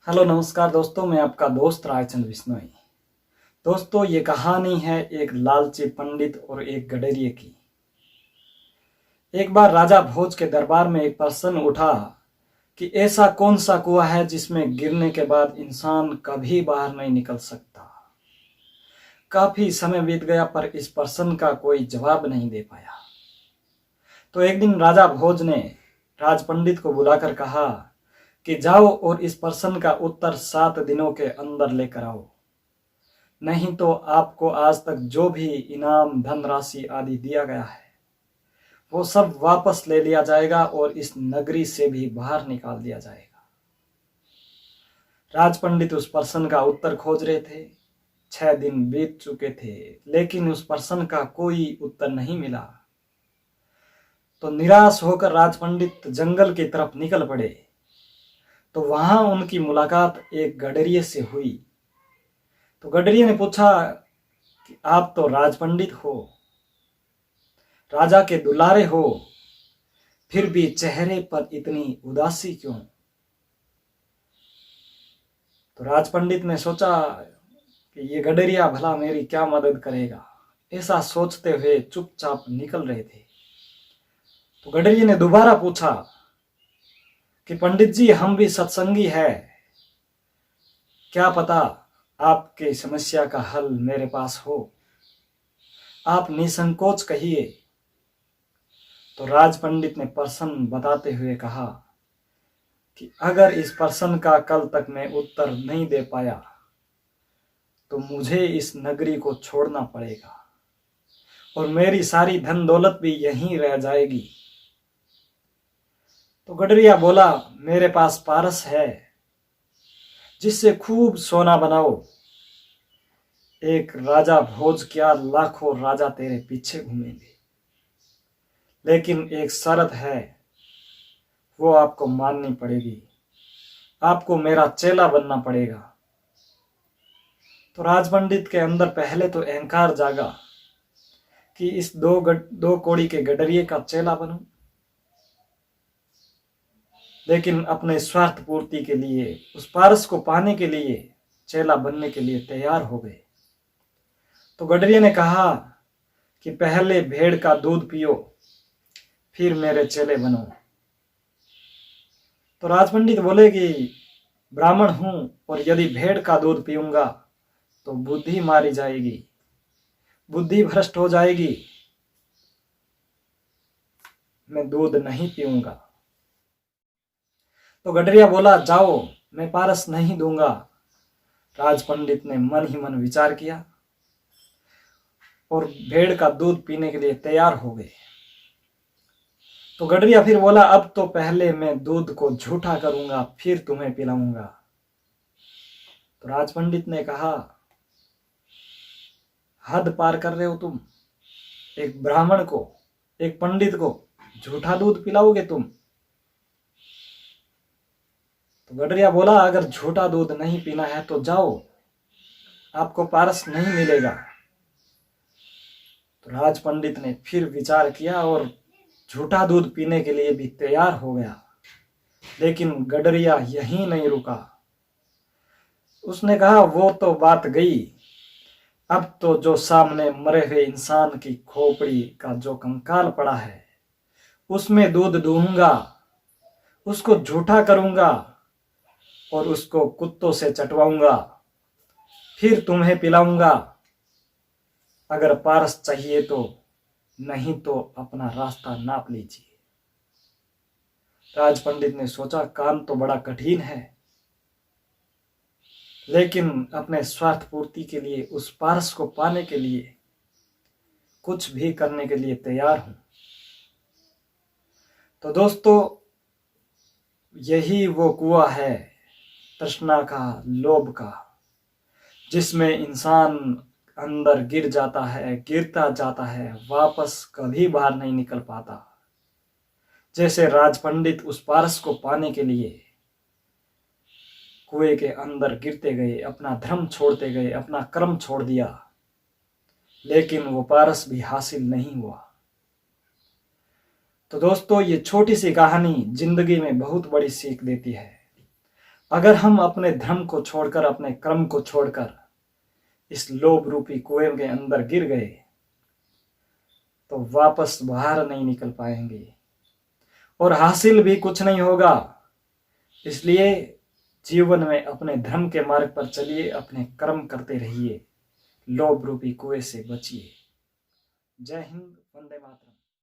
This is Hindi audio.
हेलो नमस्कार दोस्तों, मैं आपका दोस्त रायचंद बिश्नोई। दोस्तों, ये कहानी है एक लालची पंडित और एक गडरिये की। एक बार राजा भोज के दरबार में एक प्रश्न उठा कि ऐसा कौन सा कुआं है जिसमें गिरने के बाद इंसान कभी बाहर नहीं निकल सकता। काफी समय बीत गया पर इस प्रश्न का कोई जवाब नहीं दे पाया। तो एक दिन राजा भोज ने राज पंडित को बुलाकर कहा कि जाओ और इस प्रश्न का उत्तर 7 दिनों के अंदर लेकर आओ, नहीं तो आपको आज तक जो भी इनाम धनराशि आदि दिया गया है वो सब वापस ले लिया जाएगा और इस नगरी से भी बाहर निकाल दिया जाएगा। राज पंडित उस प्रश्न का उत्तर खोज रहे थे। 6 दिन बीत चुके थे लेकिन उस प्रश्न का कोई उत्तर नहीं मिला। तो निराश होकर राज पंडित जंगल की तरफ निकल पड़े। तो वहां उनकी मुलाकात एक गडरिये से हुई। तो गडरिये ने पूछा कि आप तो राज पंडित हो, राजा के दुलारे हो, फिर भी चेहरे पर इतनी उदासी क्यों? तो राज पंडित ने सोचा कि ये गडरिया भला मेरी क्या मदद करेगा। ऐसा सोचते हुए चुपचाप निकल रहे थे। तो गडरिये ने दोबारा पूछा कि पंडित जी, हम भी सत्संगी है, क्या पता आपके समस्या का हल मेरे पास हो, आप निसंकोच कहिए। तो राज पंडित ने प्रश्न बताते हुए कहा कि अगर इस प्रश्न का कल तक मैं उत्तर नहीं दे पाया तो मुझे इस नगरी को छोड़ना पड़ेगा और मेरी सारी धन दौलत भी यहीं रह जाएगी। तो गडरिया बोला, मेरे पास पारस है जिससे खूब सोना बनाओ। एक राजा भोज क्या, लाखों राजा तेरे पीछे घूमेंगे, लेकिन एक शर्त है, वो आपको माननी पड़ेगी। आपको मेरा चेला बनना पड़ेगा। तो राज पंडित के अंदर पहले तो अहंकार जागा कि इस दो कौड़ी के गडरिये का चेला बनूं, लेकिन अपने स्वार्थ पूर्ति के लिए, उस पारस को पाने के लिए, चेला बनने के लिए तैयार हो गए। तो गडरिये ने कहा कि पहले भेड़ का दूध पियो, फिर मेरे चेले बनो। तो राज पंडित बोले कि ब्राह्मण हूं और यदि भेड़ का दूध पीऊंगा तो बुद्धि मारी जाएगी, बुद्धि भ्रष्ट हो जाएगी, मैं दूध नहीं पीऊंगा। तो गडरिया बोला, जाओ, मैं पारस नहीं दूंगा। राज पंडित ने मन ही मन विचार किया और भेड़ का दूध पीने के लिए तैयार हो गए। तो गडरिया फिर बोला, अब तो पहले मैं दूध को झूठा करूंगा, फिर तुम्हें पिलाऊंगा। तो राज पंडित ने कहा, हद पार कर रहे हो तुम। एक ब्राह्मण को, एक पंडित को झूठा दूध पिलाओगे तुम? तो गडरिया बोला, अगर झूठा दूध नहीं पीना है तो जाओ, आपको पारस नहीं मिलेगा। तो राज पंडित ने फिर विचार किया और झूठा दूध पीने के लिए भी तैयार हो गया। लेकिन गडरिया यहीं नहीं रुका। उसने कहा, वो तो बात गई, अब तो जो सामने मरे हुए इंसान की खोपड़ी का जो कंकाल पड़ा है उसमें दूध दूंगा, उसको झूठा करूंगा और उसको कुत्तों से चटवाऊंगा, फिर तुम्हें पिलाऊंगा। अगर पारस चाहिए तो, नहीं तो अपना रास्ता नाप लीजिए। राज पंडित ने सोचा, काम तो बड़ा कठिन है, लेकिन अपने स्वार्थ पूर्ति के लिए, उस पारस को पाने के लिए कुछ भी करने के लिए तैयार हूं। तो दोस्तों, यही वो कुआं है तृष्णा का, लोभ का, जिसमें इंसान अंदर गिर जाता है, गिरता जाता है, वापस कभी बाहर नहीं निकल पाता। जैसे राज पंडित उस पारस को पाने के लिए कुएं के अंदर गिरते गए, अपना धर्म छोड़ते गए, अपना कर्म छोड़ दिया, लेकिन वो पारस भी हासिल नहीं हुआ। तो दोस्तों, ये छोटी सी कहानी जिंदगी में बहुत बड़ी सीख देती है। अगर हम अपने धर्म को छोड़कर, अपने कर्म को छोड़कर इस लोभ रूपी कुएं के अंदर गिर गए तो वापस बाहर नहीं निकल पाएंगे और हासिल भी कुछ नहीं होगा। इसलिए जीवन में अपने धर्म के मार्ग पर चलिए, अपने कर्म करते रहिए, लोभ रूपी कुएं से बचिए। जय हिंद, वंदे मातरम।